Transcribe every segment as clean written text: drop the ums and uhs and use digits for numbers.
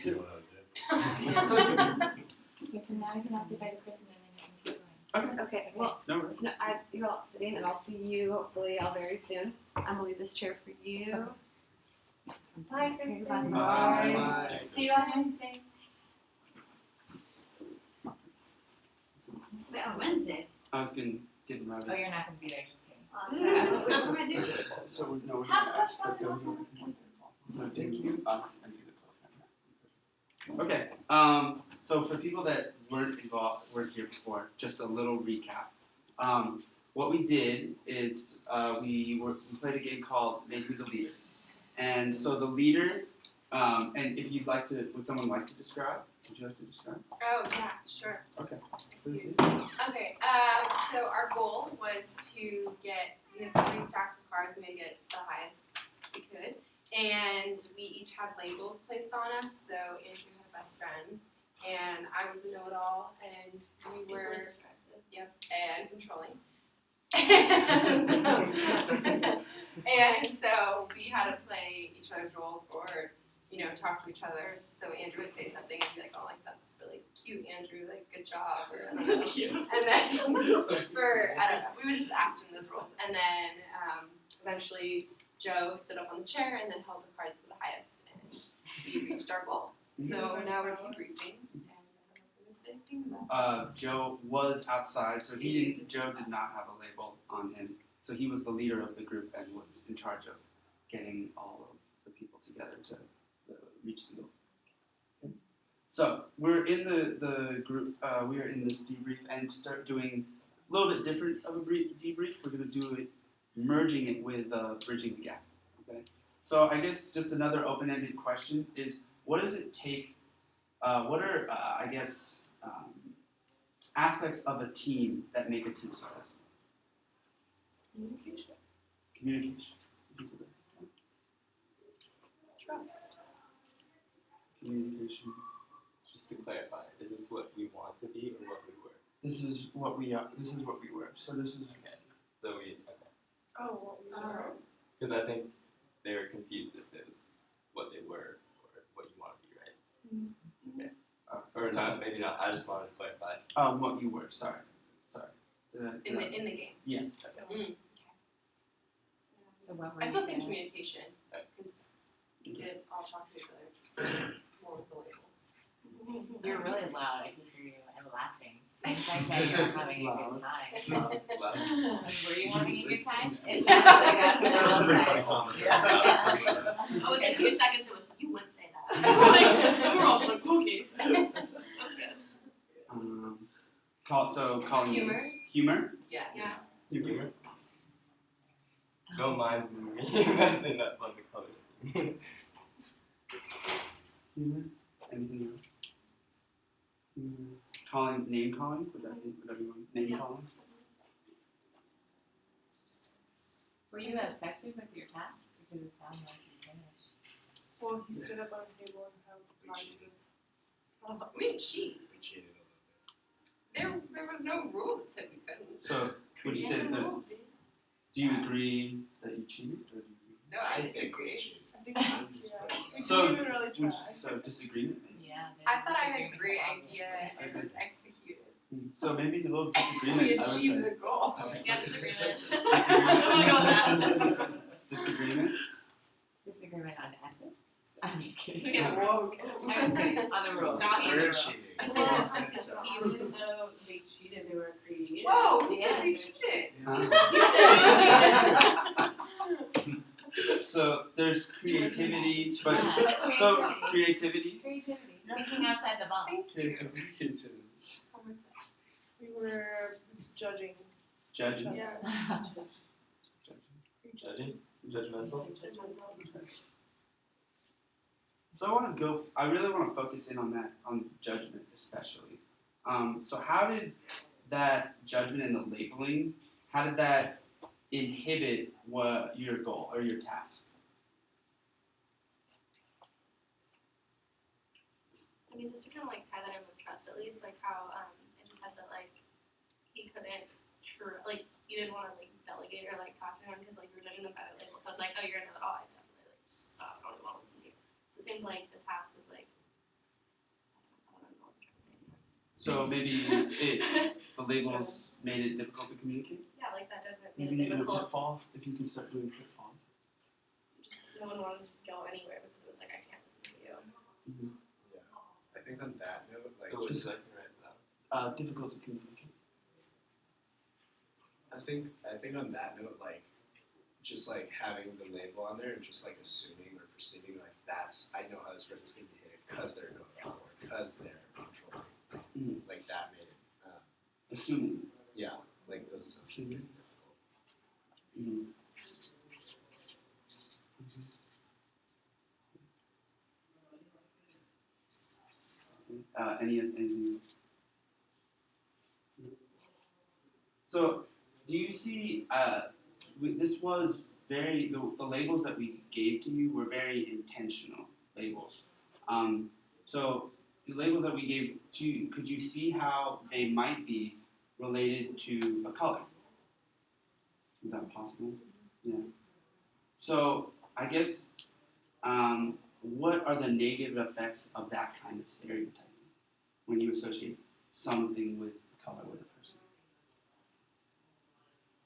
you know what Okay, so now we can all say bye to Kristen and then you can keep going. Okay, well, No worries. no, you're all sitting, and I'll see you hopefully all very soon. I'm gonna leave this chair for you. Bye, Kristen. Bye. See you on Wednesday. Wait, on Wednesday? I was getting ready. Oh, you're not going to be there, just kidding. Sorry, I was like, what am I doing? So we're gonna How's split those. So thank you, us, and do the close. Okay. So for people that weren't here before, just a little recap. What we did is we played a game called Make Me the Leader, and so the leader. And if you'd like to, would someone like to describe? Would you like to describe? Oh, yeah, sure. Okay. Okay, so our goal was to we had 3 stacks of cards and maybe get the highest we could. And we each had labels placed on us. So Andrew had a best friend, and I was a know-it-all, and we were, and controlling. And so we had to play each other's roles or, talk to each other. So Andrew would say something and be like, oh, like, that's really cute, Andrew, like, good job. Or, I don't know. That's cute. And then, I don't know, we would just act in those roles. And then eventually Joe stood up on the chair and then held the cards to the highest, and we reached our goal. So now we're debriefing, and I don't know if we missed anything about Joe was outside, so Joe did not have a label on him. So he was the leader of the group and was in charge of getting all of the people together to reach the goal. Okay. So we're in the group, we are in this debrief and start doing a little bit different of a debrief. We're going to do it, merging it with bridging the gap. Okay. So I guess just another open-ended question is, what does it take, what are, aspects of a team that make a team successful? Communication. trust. Communication. Just to clarify, is this what we want to be or what we were? This is what we are. This is what we were. So this is Okay. So we, okay. Oh, what we were. Because I think they were confused if it was what they were or what you want to be, right? Okay. Or not, maybe not. I just wanted to clarify. What you were. Sorry. In the game. Yes. So what were I still you think doing? communication, because we did all talk to each other, just more with the labels. You're really loud. I can hear you and laughing. Seems like that you're having a good time. Well, Were you having a good time? It sounds there like were some really funny that. comments. Oh, within 2 seconds it was, you would say that. And we're all just like, okay. That's good. Calling Humor? Humor? Yeah. Yeah. Humor. Don't mind me messing up on the color scheme. Humor? Anything else? Name calling? Would that be one? Name calling? Were you effective with your task? Because it sounded like you finished. Well, he stood up on a table and held the card to We didn't cheat. We cheated There was no rule that said we couldn't. So, would you say do you agree that you cheated? Or do you No, I disagree. I think, So, we didn't even really try. So disagreement? Yeah. I thought I had a great idea and it was executed. So maybe a little disagreement. We I would achieved say. the goal. Yeah, disagreement. Disagreement? I'm gonna go with that. Disagreement? Disagreement on ethics? I'm just kidding. Yeah. Whoa, okay. I would say on the rules. Not We're even. cheating. Even though they cheated, they were creative. Whoa, who Yeah. said we cheated? So there's creativity, but Yeah. so creativity. Creativity. Thinking outside the box. Thank you. Creativity. We were judging. Judging. Yeah. Judging? Judgmental? So I really want to focus in on that, on judgment especially. So how did that judgment and the labeling, how did that inhibit your goal or your task? I mean, just to kind of like tie that in with trust, at least, like how Andrew said that like he couldn't you didn't want to like delegate or like talk to him because like you were judging them by the label. So it's like, oh, you're a know-it-all. I definitely like just stop. I don't even want to listen to you. So it seemed like the task was like So maybe the labels made it difficult to communicate. Yeah, like that definitely Maybe made you it do a difficult. pitfall if you can start doing pitfalls. No one wanted to go anywhere because it was like I can't listen to you. Yeah. I think on that note, like Oh, just second right now. Difficult to communicate. I think on that note, like just like having the label on there and just like assuming or perceiving like that's I know how this person's gonna behave because they're know or because they're controlling. Mhm. Like that made it Assuming. yeah, like those assumptions made it difficult. Mm-hmm. Anything? So, do you see? This was very the labels that we gave to you were very intentional labels. So the labels that we gave to you, could you see how they might be related to a color? Is that possible? Yeah. So I guess what are the negative effects of that kind of stereotyping when you associate something with color with a person?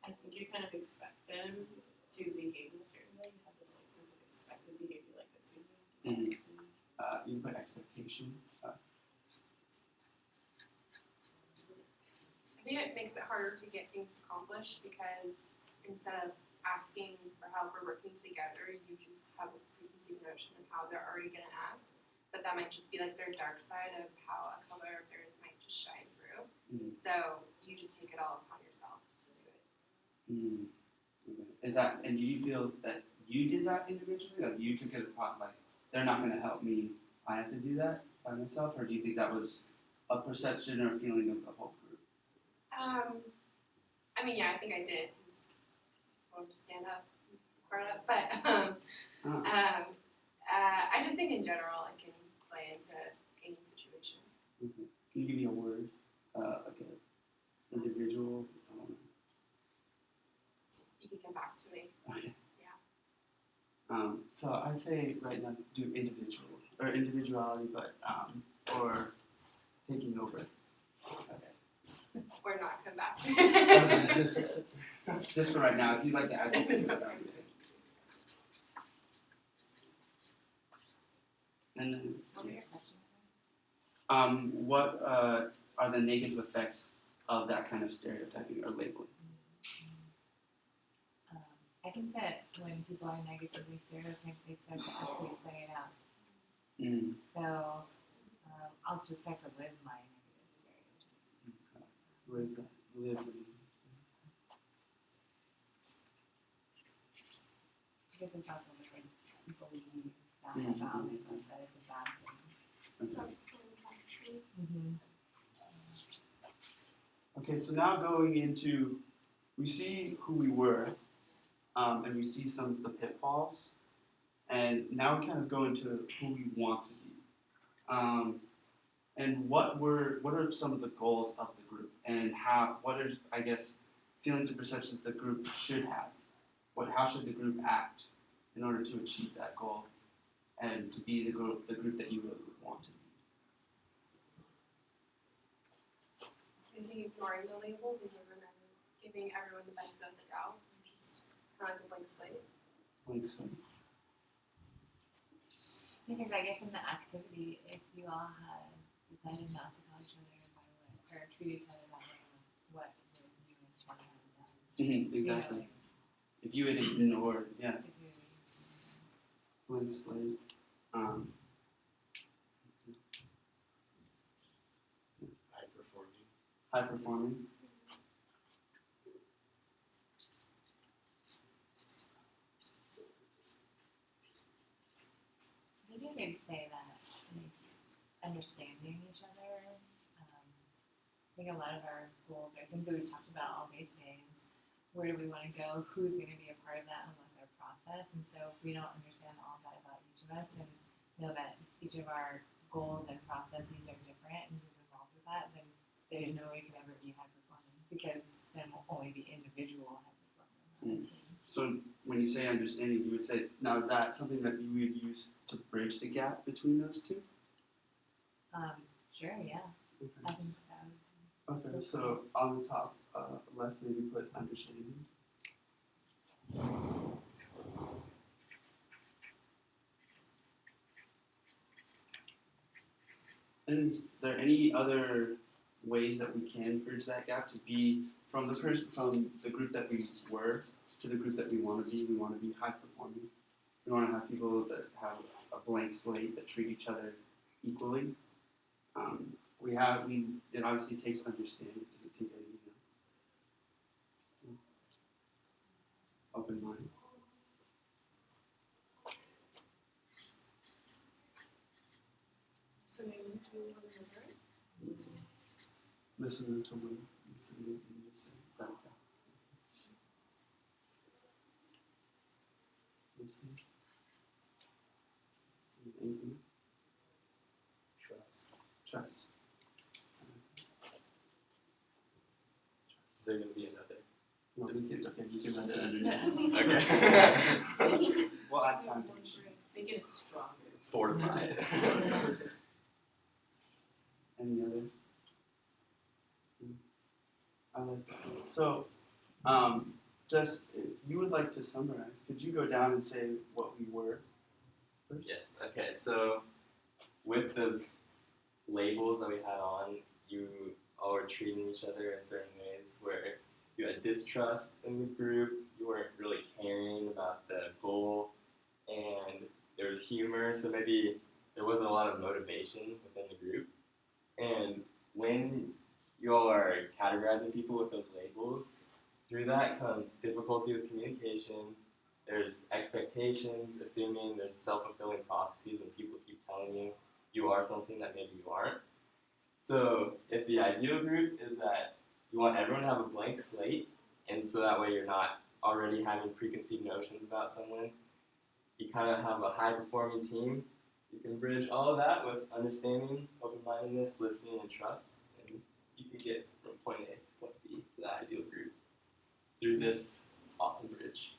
I think you kind of expect them to behave in a certain way. You have this like sense of expected behavior, like assuming. Mhm. You put expectation. I think it makes it harder to get things accomplished because instead of asking for help or working together, you just have this preconceived notion of how they're already going to act. But that might just be like their dark side of how a color of theirs might just shine through. Mhm. So you just take it all upon yourself to do it. Mm. Okay. Is that? And do you feel that you did that individually? Like you took it upon, like they're not going to help me. I have to do that by myself, or do you think that was a perception or a feeling of the whole group? I mean, yeah, I think I did. I wanted to stand up, hard up, but I just think in general it can play into any situation. Okay. Can you give me a word, like an individual? You can come back to me. Okay. Yeah. So I'd say right now do individual or individuality, but or taking over. Okay. Or not come back. Just for right now, if you'd like to add something, that would be good. And then, What were your questions? what are the negative effects of that kind of stereotyping or labeling? I think that when people are negatively stereotyped, they start to actually play it out. Mm. So I'll just start to live my negative stereotype. Live. Because it's also like believe that Mhm. about myself, that it's a bad thing. So Okay. Mm-hmm. Okay, so now going into, we see who we were, and we see some of the pitfalls, and now we kind of go into who we want to be, and what are some of the goals of the group, and what are, I guess, feelings and perceptions the group should have. How should the group act in order to achieve that goal, and to be the group that you really would want to be. I think ignoring the labels and giving everyone the benefit of the doubt, just kind of like a blank slate. Like some. Because I guess in the activity, if you all had decided not to call each other by what, or treat each other that way, what would you and Chandler have done? Mm-hmm, exactly. You know, If you had ignored, yeah, if you, blank slate. High performing. maybe I could say that understanding each other. I think a lot of our goals or things that we talked about all day today is where do we want to go, who's going to be a part of that, and what's our process. And so if we don't understand all of that about each of us and know that each of our goals and processes are different and who's involved with that, then there's no way we can ever be high performing because then we'll only be individual high performing on a team. So when you say understanding, you would say, now is that something that you would use to bridge the gap between those two? Sure, yeah. I think so. Okay, so on the top left, maybe put understanding. And is there any other ways that we can bridge that gap to be from the group that we were to the group that we want to be? We want to be high performing. We want to have people that have a blank slate that treat each other equally. It obviously takes understanding. Does it take anything else? Open mind. Listening to one another. Listen to one. Listen. That. Listen. Anything else? Trust. Is there gonna be another? No, it's okay. You can let it underneath. Okay. We'll add foundation. Make it stronger. Fortify it. Any others? I like that. So, just if you would like to summarize, could you go down and say what we were first? Yes. Okay. So, with those labels that we had on, you all were treating each other in certain ways where you had distrust in the group, you weren't really caring about the goal, and there was humor, so maybe there wasn't a lot of motivation within the group. And when you all are categorizing people with those labels, through that comes difficulty with communication, there's expectations, assuming there's self-fulfilling prophecies when people keep telling you are something that maybe you aren't. So if the ideal group is that you want everyone to have a blank slate, and so that way you're not already having preconceived notions about someone, you kind of have a high-performing team. You can bridge all of that with understanding, open-mindedness, listening, and trust, and you can get from point A to point B to the ideal group through this awesome bridge.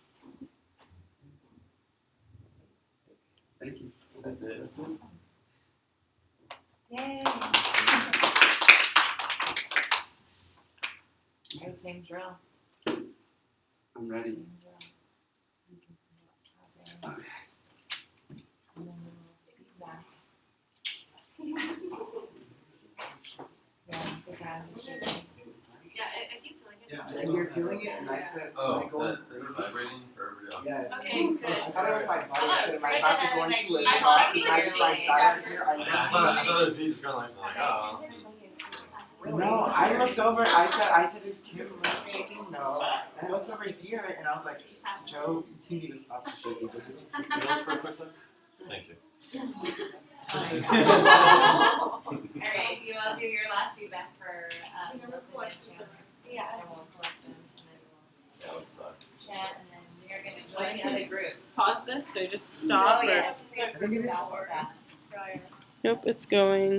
Thank you. That's it. Yay! Alright, same drill. I'm ready. Same drill. Okay. And then we'll mask. Yeah, the guy who should be. Yeah, I keep feeling it. Yeah, And you're feeling it, and I said, Is it vibrating for everybody else? yes. Okay, good. I thought it was like I thought it was vibration. My great. thoughts are going to a I shock. thought it was Imagine my like daughter's here. I I thought it was music going like, oh. no, I looked over. I said, it's cute. I didn't know. And I looked over here, and I was like, Joe, you need to stop the shaking. For a quick second? Thank you. Alright, you all do your last feedback for Chandler. Yeah. And we'll collect them, and then Yeah, let's not. we'll chat, and then we are gonna join the other group. Pause this, so just stop. Oh, yeah. I think it is. Nope, it's going.